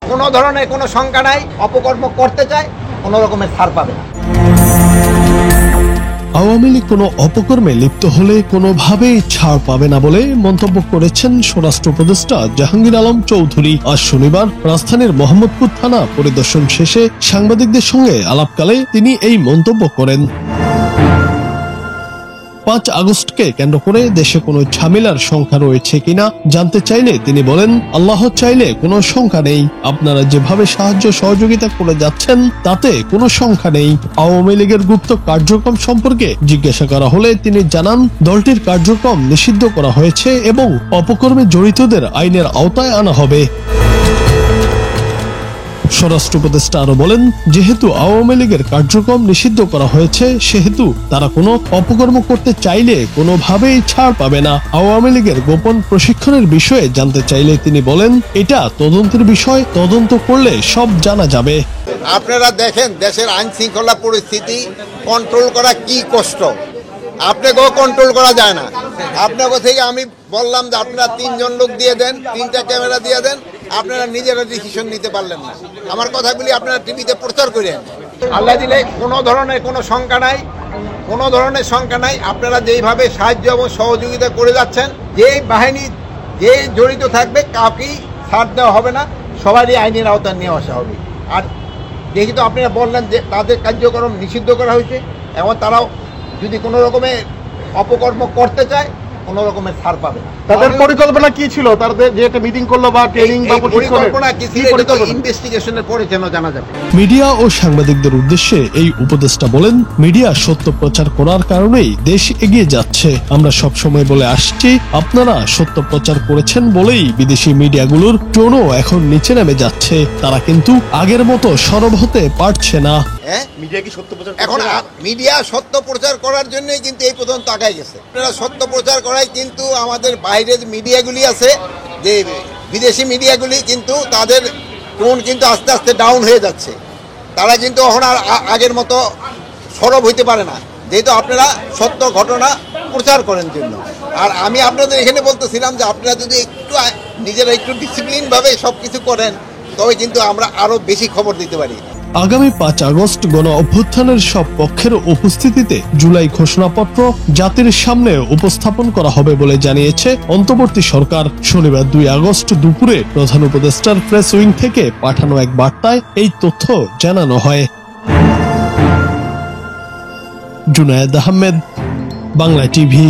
কোনো ধরনের কোনো শঙ্কা নাই, অপকর্ম করতে চায় কোনো রকমের ছাড় পাবে না। আওয়ামী লীগ কোনো অপকর্মে লিপ্ত হলে কোনোভাবেই ছাড় পাবে না বলে মন্তব্য করেছেন স্বরাষ্ট্র উপদেষ্টা জাহাঙ্গীর আলম চৌধুরী। আজ শনিবার রাজধানীর মোহাম্মদপুর থানা পরিদর্শন শেষে সাংবাদিকদের সঙ্গে আলাপকালে তিনি এই মন্তব্য করেন। ৫ আগস্টকে কেন্দ্র করে দেশে কোনো ঝামেলার সংখ্যা রয়েছে কিনা জানতে চাইলে তিনি বলেন, আল্লাহ চাইলে কোনো সংখ্যা নেই। আপনারা যেভাবে সাহায্য সহযোগিতা করে যাচ্ছেন তাতে কোনো সংখ্যা নেই। আওয়ামী লীগের গুপ্ত কার্যক্রম সম্পর্কে জিজ্ঞাসা করা হলে তিনি জানান, দলটির কার্যক্রম নিষিদ্ধ করা হয়েছে এবং অপকর্মে জড়িতদের আইনের আওতায় আনা হবে। স্বরাষ্ট্র উপদেষ্টা আরো বলেন, যেহেতু আওয়ামী লীগের কার্যক্রম নিষিদ্ধ করা হয়েছে সেহেতু তারা কোনো অপকর্ম করতে চাইলে কোনোভাবেই ছাড় পাবে না। আওয়ামী লীগের গোপন প্রশিক্ষণের বিষয়ে জানতে চাইলে তিনি বলেন, এটা তদন্তের বিষয়, তদন্ত করলে সব জানা যাবে। আপনারা দেখেন দেশের আইন শৃঙ্খলা পরিস্থিতি কন্ট্রোল করা কি কষ্ট, আপনাকেও কন্ট্রোল করা যায় না। আপনাকে থেকে আমি বললাম যে আপনারা 3 জন লোক দিয়ে দেন, 3টা ক্যামেরা দিয়ে দেন, আপনারা নিজেরা ডিসিশন নিতে পারলেন না। আমার কথাগুলি আপনারা টিভিতে প্রচার করেন। আল্লাহ দিলে কোনো ধরনের কোনো শঙ্কা নাই, কোনো ধরনের শঙ্কা নাই। আপনারা যেইভাবে সাহায্য এবং সহযোগিতা করে যাচ্ছেন, যেই বাহিনী যে জড়িত থাকবে কাউকেই ছাড় দেওয়া হবে না, সবারই আইনের আওতায় নিয়ে আসা হবে। আর যেহেতু আপনারা বললেন যে তাদের কার্যক্রম নিষিদ্ধ করা হয়েছে এবং তারাও যদি কোনো রকমের অপকর্ম করতে চায় কোনো রকমের ছাড় পাবে না। তাদের পরিকল্পনা কি ছিল? তাদের যে একটা মিটিং করলো বা ট্রেনিং বা পরিকল্পনা কি ছিল এটা তো ইনভেস্টিগেশনের পরে যেন জানা যাবে। মিডিয়া ও সাংবাদিকদের উদ্দেশ্যে এই উপদেষ্টা বলেন, মিডিয়া সত্য প্রচার করার কারণেই দেশ এগিয়ে যাচ্ছে। আমরা সব সময় বলে আসছি, আপনারা সত্য প্রচার করেছেন বলেই বিদেশি মিডিয়াগুলোর টোনও এখন নিচে নেমে যাচ্ছে। তারা কিন্তু আগের মতো সরব হতে পারছে না। মিডিয়া কি সত্য প্রচার? এখন মিডিয়া সত্য প্রচার করার জন্যই কিন্তু এই পর্যন্ত আগায় গেছে। আপনারা সত্য প্রচার করাই কিন্তু আমাদের বাইরের মিডিয়াগুলি আছে, যে বিদেশি মিডিয়াগুলি কিন্তু তাদের টোন কিন্তু আস্তে আস্তে ডাউন হয়ে যাচ্ছে। তারা কিন্তু এখন আর আগের মতো সরব হইতে পারে না, যেহেতু আপনারা সত্য ঘটনা প্রচার করেন জন্য। আর আমি আপনাদের এখানে বলতেছিলাম যে আপনারা যদি একটু নিজেরা একটু ডিসিপ্লিনভাবে সব কিছু করেন তবে কিন্তু আমরা আরো বেশি খবর দিতে পারি। আগামী 5 আগস্ট গণ অভ্যুত্থানের সব পক্ষের উপস্থিতিতে জুলাই ঘোষণাপত্র জাতির সামনে উপস্থাপন করা হবে বলে জানিয়েছে অন্তর্বর্তী সরকার। শনিবার 2 আগস্ট দুপুরে প্রধান উপদেষ্টার প্রেস উইং থেকে পাঠানো এক বার্তায় এই তথ্য জানানো হয়। জুনায়েদ আহমেদ, বাংলা টিভি।